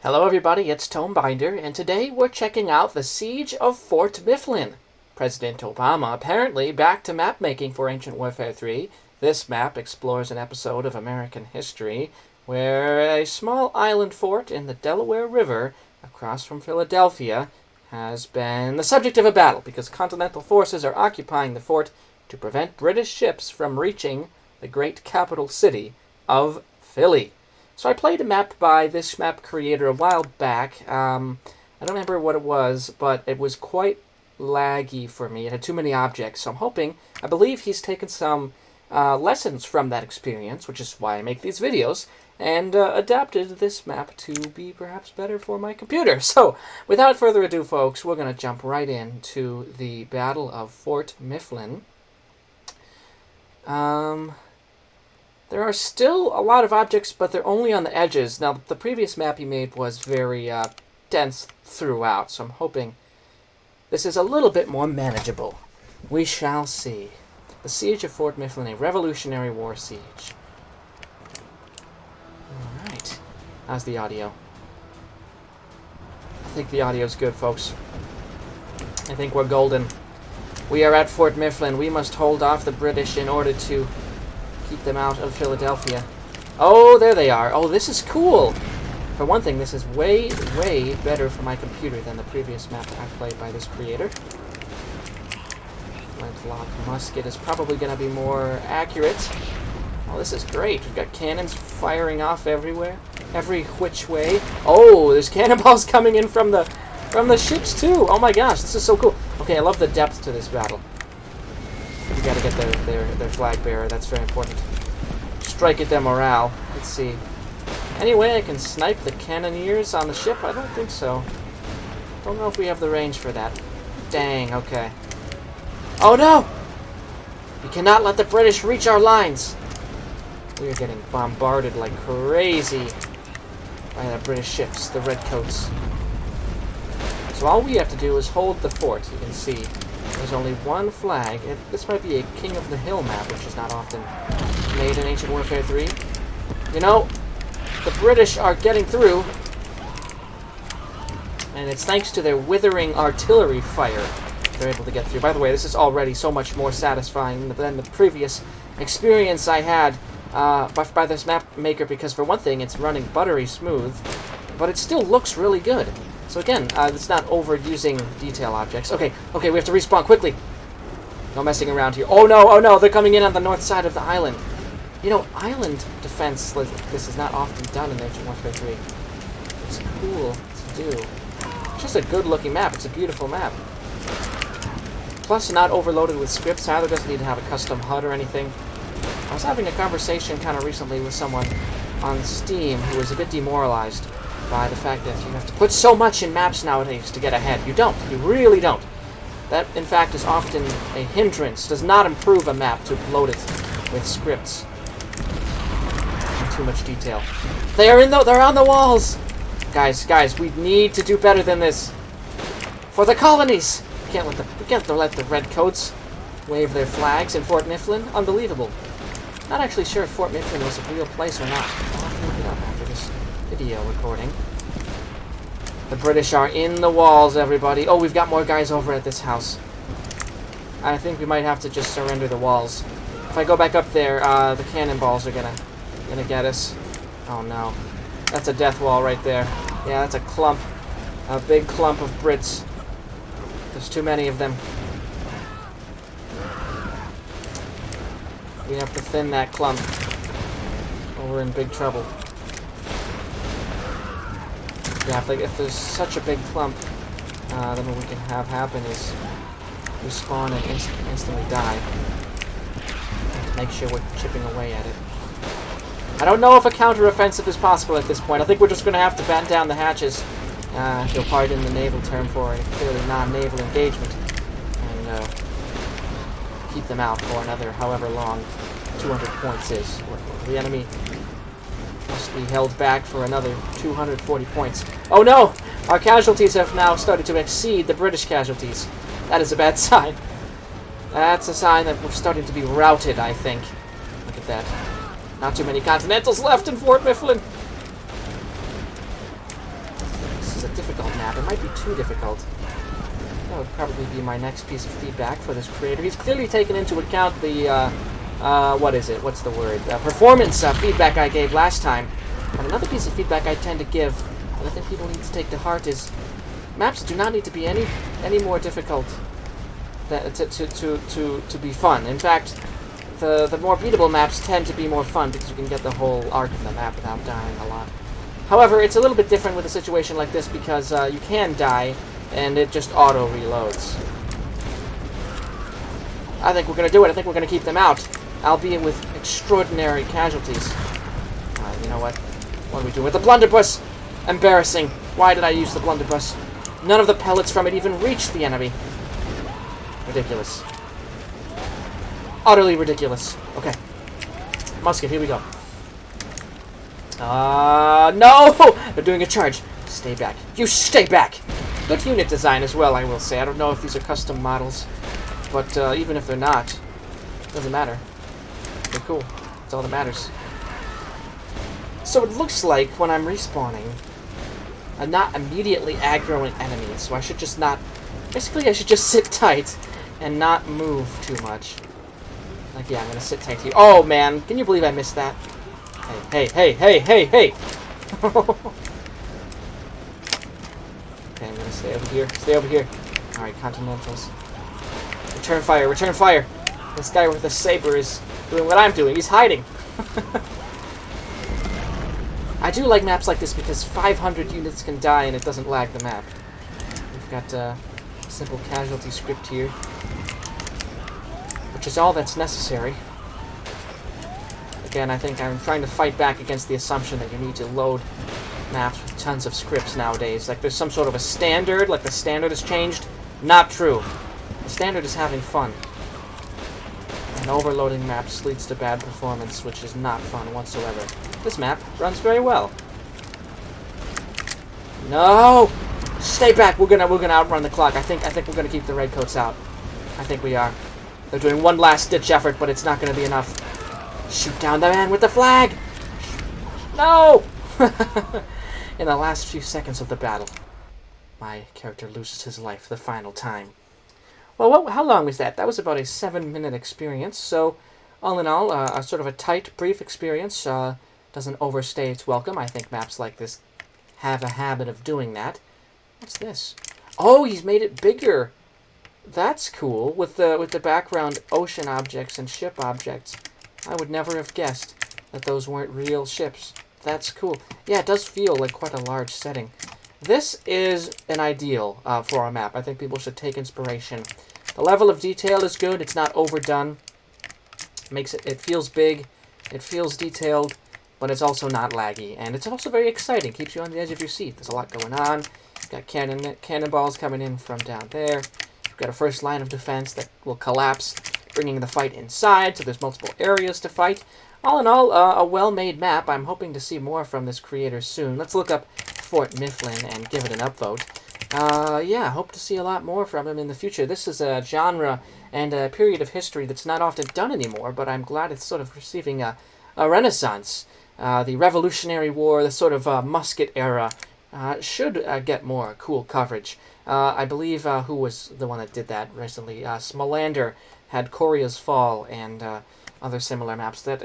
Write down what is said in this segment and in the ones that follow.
Hello everybody, it's Tomebinder, and today we're checking out the Siege of Fort Mifflin. President Obama apparently back to map making for Ancient Warfare 3. This map explores an episode of American history where a small island fort in the Delaware River across from Philadelphia has been the subject of a battle because Continental forces are occupying the fort to prevent British ships from reaching the great capital city of Philly. So I played a map by this map creator a while back. I don't remember what it was, but it was quite laggy for me. It had too many objects, so I believe he's taken some lessons from that experience, which is why I make these videos, and adapted this map to be perhaps better for my computer. So, without further ado, folks, we're going to jump right into the Battle of Fort Mifflin. There are still a lot of objects, but they're only on the edges. Now, the previous map he made was very dense throughout, so I'm hoping this is a little bit more manageable. We shall see. The Siege of Fort Mifflin, a Revolutionary War siege. Alright. How's the audio? I think the audio's good, folks. I think we're golden. We are at Fort Mifflin. We must hold off the British in order to keep them out of Philadelphia. Oh, there they are. Oh, this is cool. For one thing, this is way, way better for my computer than the previous map I played by this creator. Flintlock musket is probably going to be more accurate. Oh, this is great. We've got cannons firing off everywhere. Every which way. Oh, there's cannonballs coming in from the ships, too. Oh my gosh, this is so cool. Okay, I love the depth to this battle. We gotta get their flag bearer. That's very important. Strike at their morale. Let's see. Any way I can snipe the cannoneers on the ship? I don't think so. Don't know if we have the range for that. Dang, okay. Oh no! We cannot let the British reach our lines! We are getting bombarded like crazy by the British ships, the redcoats. So all we have to do is hold the fort. You can see there's only one flag. This might be a King of the Hill map, which is not often made in Ancient Warfare 3. You know, the British are getting through, and it's thanks to their withering artillery fire they're able to get through. By the way, this is already so much more satisfying than the previous experience I had by this map maker, because for one thing, it's running buttery smooth, but it still looks really good. So again, it's not overusing detail objects. Okay, we have to respawn quickly. No messing around here. Oh no, they're coming in on the north side of the island. You know, island defense, this is not often done in Ancient Warfare 3. It's cool to do. It's just a good looking map. It's a beautiful map. Plus, not overloaded with scripts either. Doesn't need to have a custom HUD or anything. I was having a conversation kind of recently with someone on Steam who was a bit demoralized by the fact that you have to put so much in maps nowadays to get ahead. You don't. You really don't. That, in fact, is often a hindrance. Does not improve a map to load it with scripts. Too much detail. They're on the walls! Guys, we need to do better than this. For the colonies! We can't let the redcoats wave their flags in Fort Mifflin. Unbelievable. Not actually sure if Fort Mifflin was a real place or not. I'll have to look it up after this video recording. The British are in the walls, everybody. Oh, we've got more guys over at this house. I think we might have to just surrender the walls. If I go back up there, the cannonballs are gonna get us. Oh no. That's a death wall right there. Yeah, that's a clump. A big clump of Brits. There's too many of them. We have to thin that clump, or we're in big trouble. Yeah, if there's such a big clump, then what we can have happen is we spawn and instantly die. Make sure we're chipping away at it. I don't know if a counter-offensive is possible at this point. I think we're just going to have to batten down the hatches, if you'll pardon the naval term for a clearly non-naval engagement, and keep them out for another however long 200 points is. The enemy must be held back for another 240 points. Oh no! Our casualties have now started to exceed the British casualties. That is a bad sign. That's a sign that we're starting to be routed, I think. Look at that. Not too many Continentals left in Fort Mifflin. is a difficult map. It might be too difficult. That would probably be my next piece of feedback for this creator. He's clearly taken into account the, what is it? What's the word? Performance feedback I gave last time. And another piece of feedback I tend to give, and I think people need to take to heart, is maps do not need to be any more difficult to be fun. In fact, the more beatable maps tend to be more fun because you can get the whole arc of the map without dying a lot. However, it's a little bit different with a situation like this because you can die and it just auto-reloads. I think we're going to do it. I think we're going to keep them out, albeit with extraordinary casualties. You know what? What do we do with the blunderbuss? Embarrassing. Why did I use the blunderbuss? None of the pellets from it even reached the enemy. Ridiculous. Utterly ridiculous. Okay. Musket, here we go. No! They're doing a charge. Stay back. You stay back! Good unit design as well, I will say. I don't know if these are custom models, but even if they're not, it doesn't matter. They're cool. That's all that matters. So it looks like when I'm respawning, I'm not immediately aggroing enemies, so I should just not... Basically, I should just sit tight and not move too much. Like, yeah, I'm gonna sit tight here. Oh, man! Can you believe I missed that? Hey, hey, hey, hey, hey, hey! Okay, I'm gonna stay over here. Stay over here. Alright, Continentals. Return fire, return fire! This guy with the saber is doing what I'm doing. He's hiding. I do like maps like this because 500 units can die and it doesn't lag the map. We've got a simple casualty script here, which is all that's necessary. Again, I think I'm trying to fight back against the assumption that you need to load maps with tons of scripts nowadays. Like there's some sort of a standard, like the standard has changed. Not true. The standard is having fun. And overloading maps leads to bad performance, which is not fun whatsoever. This map runs very well. No! Stay back! We're gonna outrun the clock. I think we're gonna keep the redcoats out. I think we are. They're doing one last ditch effort, but it's not gonna be enough. Shoot down the man with the flag! No! In the last few seconds of the battle, my character loses his life the final time. Well, how long was that? That was about a 7-minute experience, so all in all, a sort of a tight, brief experience. Doesn't overstay its welcome. I think maps like this have a habit of doing that. What's this? Oh, he's made it bigger! That's cool, with the background ocean objects and ship objects. I would never have guessed that those weren't real ships. That's cool. Yeah, it does feel like quite a large setting. This is an ideal for a map. I think people should take inspiration. The level of detail is good. It's not overdone. It feels big. It feels detailed, but it's also not laggy. And it's also very exciting. Keeps you on the edge of your seat. There's a lot going on. You've got cannonballs coming in from down there. You've got a first line of defense that will collapse, bringing the fight inside, so there's multiple areas to fight. All in all, a well-made map. I'm hoping to see more from this creator soon. Let's look up Fort Mifflin and give it an upvote. Yeah, hope to see a lot more from him in the future. This is a genre and a period of history that's not often done anymore, but I'm glad it's sort of receiving a renaissance. The Revolutionary War, the sort of musket era, should get more cool coverage. I believe who was the one that did that recently? Smolander had Korea's Fall and other similar maps that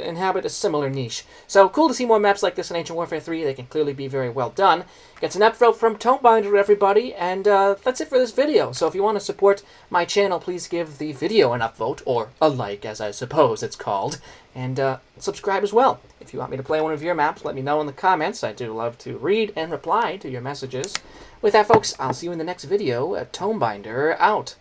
inhabit a similar niche. So cool to see more maps like this in Ancient Warfare 3. They can clearly be very well done. Gets an upvote from Tomebinder, everybody, and that's it for this video. So if you want to support my channel, please give the video an upvote, or a like, as I suppose it's called, and subscribe as well. If you want me to play one of your maps, let me know in the comments. I do love to read and reply to your messages. With that, folks, I'll see you in the next video. Tomebinder out.